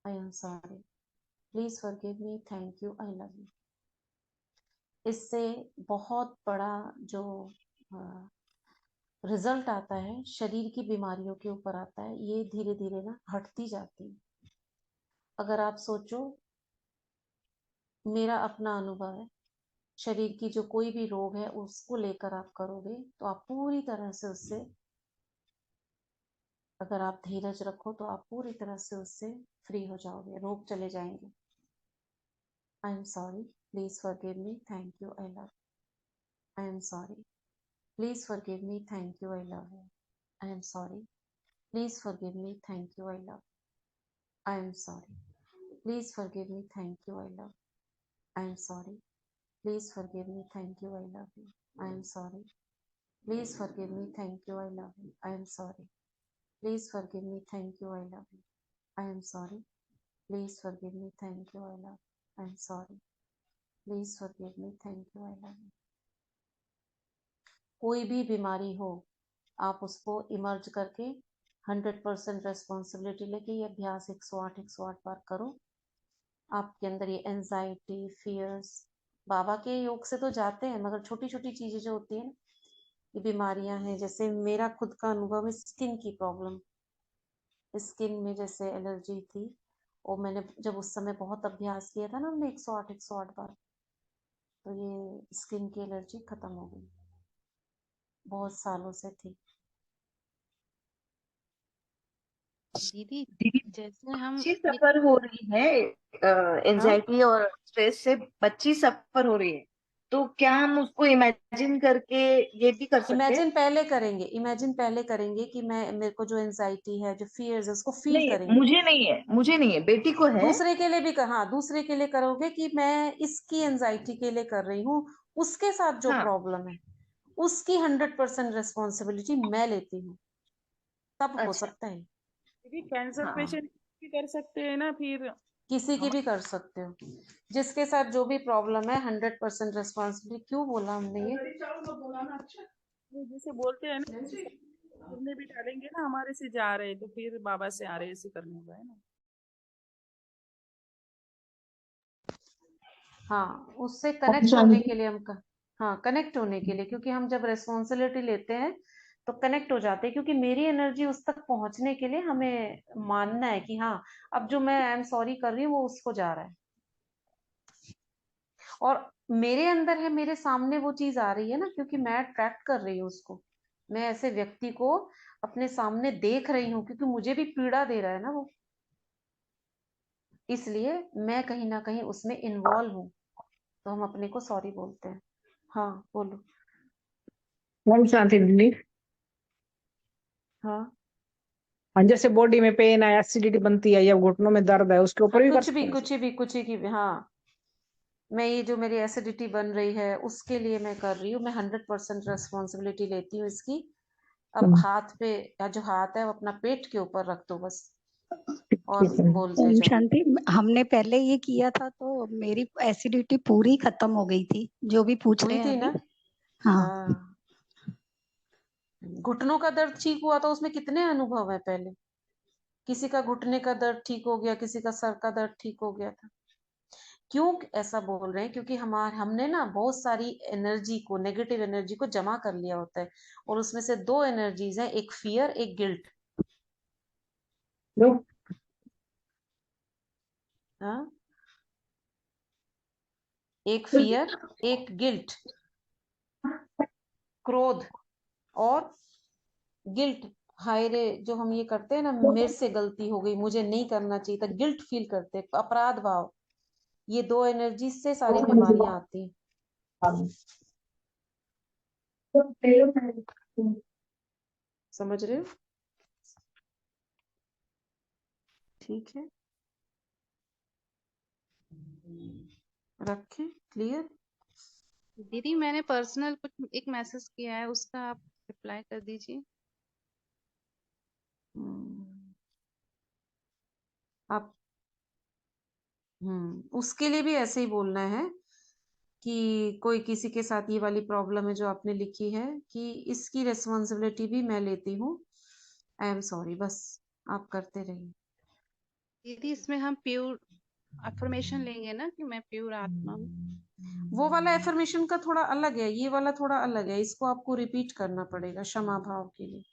I am sorry, please forgive me, thank you, I love you. इससे बहुत बड़ा जो रिजल्ट आता है शरीर की बीमारियों के ऊपर आता है, ये धीरे धीरे ना हटती जाती है। अगर आप सोचो, मेरा अपना अनुभव है, शरीर की जो कोई भी रोग है उसको लेकर आप करोगे तो आप पूरी तरह से उससे, अगर आप धीरज रखो तो आप पूरी तरह से उससे फ्री हो जाओगे, रोग चले जाएंगे। आई am sorry, please forgive me, thank you, I love, I am sorry, please forgive me, thank you, I love you, I am sorry, please forgive me, thank you, I love, I am sorry, please forgive me, thank you, I love, I am sorry, please forgive me, thank you, I love you, I am sorry, please forgive me, thank you, I love you, I am sorry, please forgive me, thank you, I love you, I am sorry, please forgive me, thank you, I love, I am sorry, please forgive me, thank you, I love you. कोई भी बीमारी हो, आप उसको emerge करके 100% responsibility लेके ये अभ्यास 108 बार करो। आपके अंदर ये एंजाइटी, फियर्स, बाबा के योग से तो जाते हैं, मगर छोटी छोटी चीजें जो होती है ना, ये बीमारियां हैं। जैसे मेरा खुद का अनुभव है, स्किन की प्रॉब्लम, स्किन में जैसे एलर्जी थी, और मैंने जब उस समय बहुत अभ्यास किया था ना, हमने 108 बार, तो ये स्किन की एलर्जी खत्म हो गई, बहुत सालों से थी। दीदी दीदी जैसे हम बच्ची सफर हो रही है हाँ, एंजाइटी और स्ट्रेस से, बच्ची सफर हो रही है, तो क्या हम उसको इमेजिन करके ये भी कर सकते हैं? इमेजिन पहले करेंगे, इमेजिन पहले करेंगे कि मैं, मेरे को जो एंजाइटी है, जो फियर्स है, उसको फील नहीं, करेंगे। मुझे नहीं है, मुझे नहीं है, बेटी को है। दूसरे के लिए भी हाँ, दूसरे के लिए करोगे कि मैं इसकी एंजाइटी के लिए कर रही हूँ, उसके साथ जो हाँ, प्रॉब्लम है उसकी 100% रेस्पॉन्सिबिलिटी मैं लेती हूँ, तब हो अच्छा, सकता है। दीदी कैंसर हाँ, पेशेंट भी कर सकते हैं ना फिर? किसी की हम भी कर सकते हो, जिसके साथ जो भी प्रॉब्लम है 100% रेस्पॉन्सिबिलिटी। क्यों बोला हमने ये? जैसे बोलते हैं ना, में भी डालेंगे ना, हमारे से जा रहे तो फिर बाबा से आ रहे, ऐसे करने का है ना। हाँ, उससे कनेक्ट होने के लिए हाँ, कनेक्ट होने के लिए, क्योंकि हम जब रेस्पॉन्सिबिलिटी लेते हैं तो कनेक्ट हो जाते हैं, क्योंकि मेरी एनर्जी उस तक पहुंचने के लिए हमें मानना है कि हाँ, अब जो मैं आई एम सॉरी कर रही हूँ वो उसको जा रहा है, और मेरे अंदर है, मेरे सामने वो चीज आ रही है ना, क्योंकि मैं अट्रैक्ट कर रही हूँ उसको, मैं ऐसे व्यक्ति को अपने सामने देख रही हूँ, क्योंकि मुझे भी पीड़ा दे रहा है ना वो, इसलिए मैं कहीं ना कहीं उसमें इन्वॉल्व हूँ, तो हम अपने को सॉरी बोलते हैं। हाँ, बोलो। ओम शांति दीदी। हाँ, हाँ, जैसे बॉडी में पेन है, एसिडिटी बनती है या घुटनों में दर्द है, उसके ऊपर भी कर सकते हैं? हाँ, मैं ये जो मेरी एसिडिटी बन रही है उसके लिए मैं कर रही हूँ, मैं 100% रेस्पॉन्सिबिलिटी लेती हूँ इसकी। अब हाथ पे, या जो हाथ है वो अपना पेट के ऊपर रख दो बस, और ठीक है। बोलते ओम जाओ। शांति। हमने पहले ये किया था तो मेरी एसिडिटी पूरी खत्म हो गई थी, जो भी पूछ रहे हुई हैं थी अभी। ना? हाँ, हाँ, घुटनों का दर्द ठीक हुआ था, उसमें कितने अनुभव है पहले, किसी का घुटने का दर्द ठीक हो गया, किसी का सर का दर्द ठीक हो गया था। क्यों ऐसा बोल रहे हैं? क्योंकि हमने ना बहुत सारी एनर्जी को, नेगेटिव एनर्जी को जमा कर लिया होता है, और उसमें से दो एनर्जीज हैं, एक फियर, एक गिल्ट। लो, हाँ, एक फियर, एक गिल्ट, क्रोध और गिल्ट। हाय रे, जो हम ये करते हैं ना, मेरे से गलती हो गई, मुझे नहीं करना चाहिए था, गिल्ट फील करते हैं, अपराध भाव, ये दो एनर्जी से सारी बीमारियां आती हैं। समझ रहे हो? ठीक है, रखें क्लियर। दीदी मैंने पर्सनल कुछ एक मैसेज किया है, उसका आप रिप्लाई कर दीजिए। आप उसके लिए भी ऐसे ही बोलना है कि कोई किसी के साथ ये वाली प्रॉब्लम है जो आपने लिखी है, कि इसकी रिस्पॉन्सिबिलिटी भी मैं लेती हूँ, आई एम सॉरी, बस आप करते रहिए। दीदी इसमें हम प्योर अफर्मेशन लेंगे ना कि मैं प्योर आत्मा हूँ। वो वाला एफर्मेशन का थोड़ा अलग है, ये वाला थोड़ा अलग है, इसको आपको रिपीट करना पड़ेगा क्षमा भाव के लिए,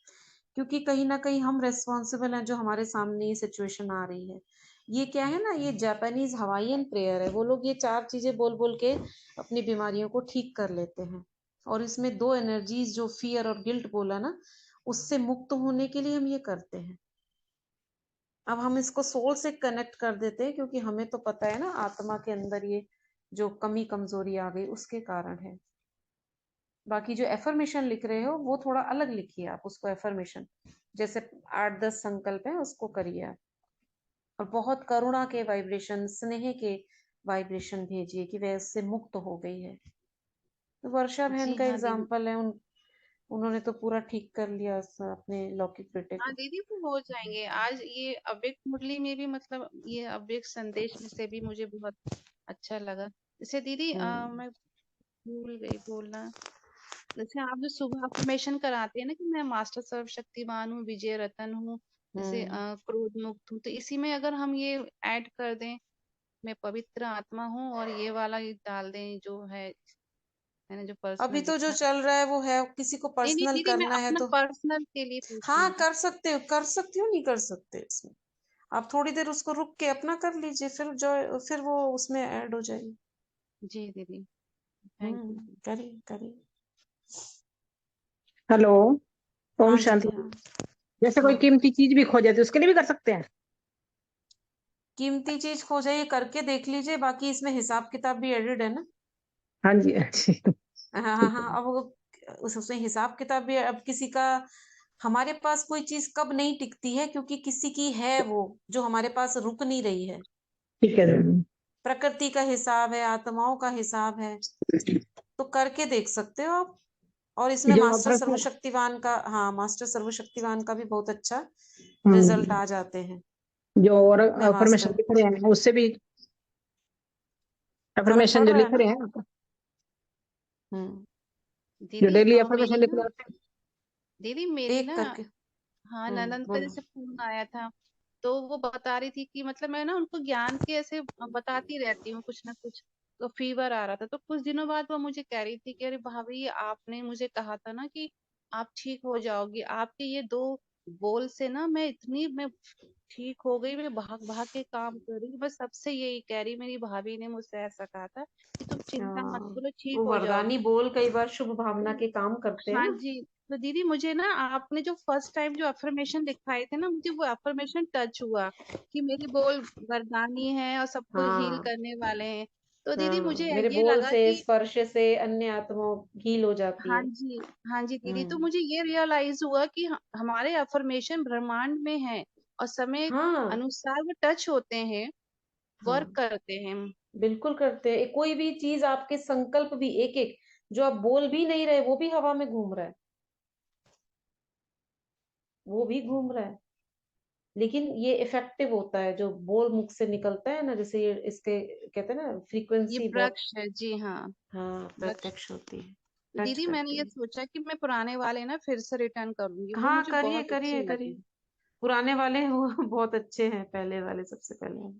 क्योंकि कहीं ना कहीं हम रेस्पॉन्सिबल हैं जो हमारे सामने ये सिचुएशन आ रही है। ये क्या है ना, ये जापानीज हवाईयन प्रेयर है, वो लोग ये 4 चीजें बोल बोल के अपनी बीमारियों को ठीक कर लेते हैं। और इसमें 2 एनर्जीज जो फियर और गिल्ट बोला ना, उससे मुक्त होने के लिए हम ये करते हैं। अब हम इसको सोल से कनेक्ट कर देते हैं, क्योंकि हमें तो पता है ना आत्मा के अंदर ये जो कमी कमजोरी आ गई उसके कारण है। बाकी जो एफर्मेशन लिख रहे हो वो थोड़ा अलग लिखिए आप उसको, एफर्मेशन जैसे 8-10 संकल्प है उसको करिए आप, और बहुत करुणा के वाइब्रेशन, स्नेह के वाइब्रेशन भेजिए कि वह उससे मुक्त हो गई है। तो वर्षा बहन जी का हाँ दीदी। एग्जाम्पल है, उन्होंने तो पूरा ठीक कर लिया अपने लौकिक बेटे हाँ को। दीदी वो हो जाएंगे। आज ये अव्यक्त मुरली में भी मतलब ये अव्यक्त संदेश में से भी मुझे बहुत अच्छा लगा। जैसे दीदी मैं भूल गई बोलना। जैसे आप जो सुबह अफर्मेशन कराते हैं ना कि मैं मास्टर सर्वशक्तिमान हूँ, विजय रतन हूँ, जैसे हम्म क्रोध मुक्त हूँ, तो इसी में अगर हम ये ऐड कर दें, मैं पवित्र आत्मा हूँ, और ये वाला ये डाल दें जो है मैंने जो अभी पर्सनल तो जो लिखा है। चल रहा है वो है, किसी को नहीं नहीं पर्सनल दीदी मैं करना है अपना तो पर्सनल के लिए पूछ रही हाँ हूँ। कर सकते हो, कर सकती हो, नहीं कर सकते इसमें। आप थोड़ी देर उसको रुक के अपना कर लीजिए, फिर वो उसमें ऐड हो जाएगी। जी दीदी थैंक यू। करिए करिए। हेलो। ओम हाँ जी शांति। हाँ। जैसे कोई हाँ कीमती चीज भी खो जाए तो उसके लिए भी कर सकते हैं? कीमती चीज खो जाए करके देख लीजिए, बाकी इसमें हिसाब किताब भी एडेड है ना। हाँ जी अच्छी। हाँ हाँ ठीक हाँ, है। अब उसमें हिसाब किताब भी है। अब किसी का, हमारे पास कोई चीज कब नहीं टिकती है, क्योंकि किसी की है वो जो हमारे पास रुक नहीं रही है। ठीक है दीदी। प्रकृति का हिसाब है, आत्माओं का हिसाब है, तो करके देख सकते हो आप। और इसमें जो मास्टर ऑपरेशन सर्वशक्तिवान का, हाँ मास्टर सर्वशक्तिवान का भी बहुत अच्छा रिजल्ट हम्म, आ जाते हैं। जो और मैं अफर्मेशन मास्टर लिख रहे हैं उससे भी फर्क अफर्मेशन पड़ जो रहा है लिख ना। रहे हैं हम्म जो दीदी डेली मेरी अफर्मेशन लिख ना, रहे हैं। दीदी मेरी देख ना, करके। हाँ ननंद का बोलो। जैसे फोन आया था, तो वो बता रही थी कि मतलब मैं ना उनको ज्ञान के ऐसे बताती रहती हूँ कुछ ना कुछ। तो फीवर आ रहा था, तो कुछ दिनों बाद वो मुझे कह रही थी कि अरे भाभी आपने मुझे कहा था ना कि आप ठीक हो जाओगी, आपके ये 2 बोल से ना मैं ठीक हो गई, मैं भाग भाग के काम कर रही हूँ, बस सबसे यही कह रही, मेरी भाभी ने मुझसे ऐसा कहा था कि तुम चिंता मत हाँ, करो, ठीक वो हो वरदानी जाओगी। बोल कई बार शुभ भावना के काम करते हैं हाँ ना। जी। तो दीदी मुझे ना आपने जो फर्स्ट टाइम जो अफर्मेशन दिखाए थे ना, मुझे वो अफर्मेशन टच हुआ कि मेरे बोल वरदानी है और सबको हील हाँ करने वाले हैं। तो दीदी हाँ, मुझे मेरे ये बोल लगा से, कि स्पर्श से अन्य आत्माओं हील हो जाती हाँ है। जी, हाँ जी दीदी, तो हम्म मुझे ये रियलाइज हुआ कि हमारे अफर्मेशन ब्रह्मांड में है और समय हाँ अनुसार वो टच होते हैं, वर्क हाँ, करते हैं। बिल्कुल करते हैं। कोई भी चीज आपके संकल्प भी एक एक जो आप बोल भी नहीं रहे वो भी हवा में घूम रहा है, वो भी घूम रहा है। लेकिन ये इफेक्टिव होता है जो बोल मुख से निकलता है ना, जैसे ये इसके कहते हैं ना ये फ्रीक्वेंसी बहुत, वृक्ष है जी हाँ, हाँ वृक्ष। प्रत्यक्ष होती है, तो टच दीदी मैंने करती ये है। सोचा कि मैं पुराने वाले ना फिर से रिटर्न करूंगी, वो हाँ मुझे करिए बहुत करिए अच्छे करिए, लगे। पुराने वाले वो बहुत अच्छे हैं, पहले वाले सबसे पहले वाले।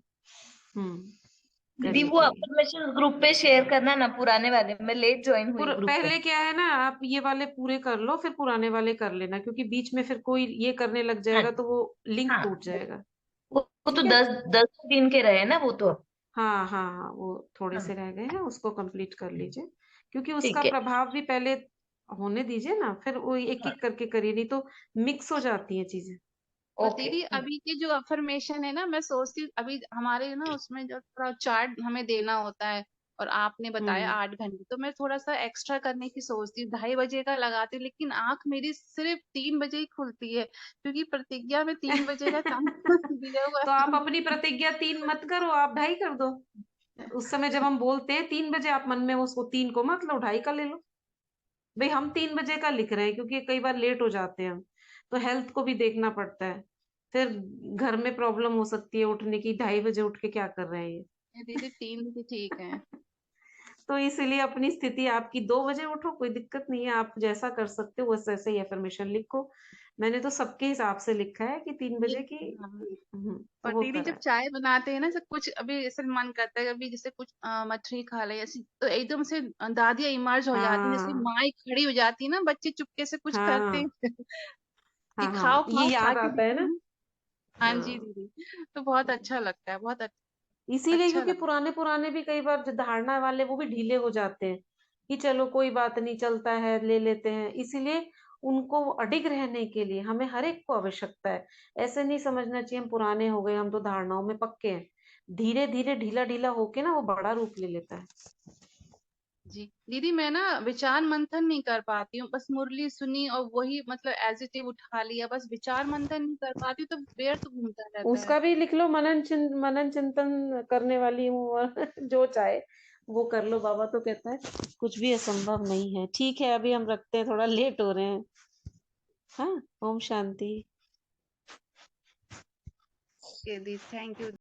दीदी करिए वो करिए। अफर्मेशन ग्रुप पे शेयर करना ना, पुराने वाले, मैं लेट ज्वाइन हुई ग्रुप पे। पहले क्या है ना, आप ये वाले पूरे कर लो फिर पुराने वाले कर लेना, क्योंकि बीच में फिर कोई ये करने लग हाँ जाएगा तो वो लिंक हाँ, टूट जाएगा। वो तो ठीक है। 10 10 दिन के रहे ना वो तो। हाँ हाँ हाँ, वो थोड़े हाँ से रह गए हैं, उसको कंप्लीट कर लीजिए, क्योंकि उसका ठीक है। प्रभाव भी पहले होने दीजिए ना, फिर वो एक हाँ, एक करके करिए, नहीं तो मिक्स हो जाती हैं चीजें। और ओके। दीदी अभी के जो अफर्मेशन है ना, मैं सोचती हूँ अभी हमारे ना उसमें जो थोड़ा चार्ट हमें देना होता है, और आपने बताया हम्म 8 घंटे, तो मैं थोड़ा सा एक्स्ट्रा करने की सोचती हूँ, 2:30 बजे का लगाती हूँ, लेकिन आंख मेरी सिर्फ 3 बजे ही खुलती है, क्योंकि प्रतिज्ञा में 3 बजे का टाइम दिया हुआ तो आप है। अपनी प्रतिज्ञा 3 मत करो, आप 2:30 कर दो। उस समय जब हम बोलते हैं 3 बजे, आप मन में उसको 3 को मत लो, 2:30 का ले लो। भाई हम 3 बजे का लिख रहे हैं, क्योंकि कई बार लेट हो जाते हैं हम, तो हेल्थ को भी देखना पड़ता है, फिर घर में प्रॉब्लम हो सकती है उठने की, 2:30 बजे उठ के क्या कर रहे हैं ये। ये दीदी 3 बजे ठीक है। तो इसीलिए अपनी स्थिति आपकी 2 बजे उठो, कोई दिक्कत नहीं है, आप जैसा कर सकते हो वैसे ऐसे ही अफर्मेशन लिखो। मैंने तो सबके हिसाब से लिखा है कि 3 बजे की हाँ। तो और वो दीदी करा जब है। चाय बनाते हैं ना, सब कुछ अभी ऐसे मन करता है अभी जैसे कुछ मछली खा ले ऐसी, तो एकदम से दादियाँ इमर्ज हो जाती है, जैसे हाँ, माँ खड़ी हो जाती है ना, बच्चे चुपके से कुछ करते हाँ, हैं कि हाँ, खाओ हाँ, ये खाओ खा याद के आता है ना? दिखाओ। हाँ जी हाँ। दीदी, तो बहुत अच्छा लगता है, बहुत इसीलिए अच्छा क्योंकि लगता पुराने भी कई बार जो धारणा वाले वो भी ढीले हो जाते हैं कि चलो कोई बात नहीं, चलता है, ले लेते हैं। इसीलिए उनको अडिग रहने के लिए हमें हर एक को आवश्यकता है। ऐसे नहीं समझना चाहिए हम पुराने हो गए, हम तो धारणाओं में पक्के हैं। धीरे धीरे ढीला ढीला होके ना वो बड़ा रूप ले लेता है। जी। दीदी मैं ना विचार मंथन नहीं कर पाती हूँ, बस मुरली सुनी और वही मतलब एज इट इज उठा लिया, बस विचार मंथन नहीं कर पाती हूँ, तो व्यर्थ घूमता रहता है। उसका भी लिख लो, मनन चिंतन करने वाली हूँ और जो चाहे वो कर लो। बाबा तो कहता है कुछ भी असंभव नहीं है। ठीक है, अभी हम रखते हैं, थोड़ा लेट हो रहे हैं। हाँ, ओम शांति। ओके दी, थैंक यू।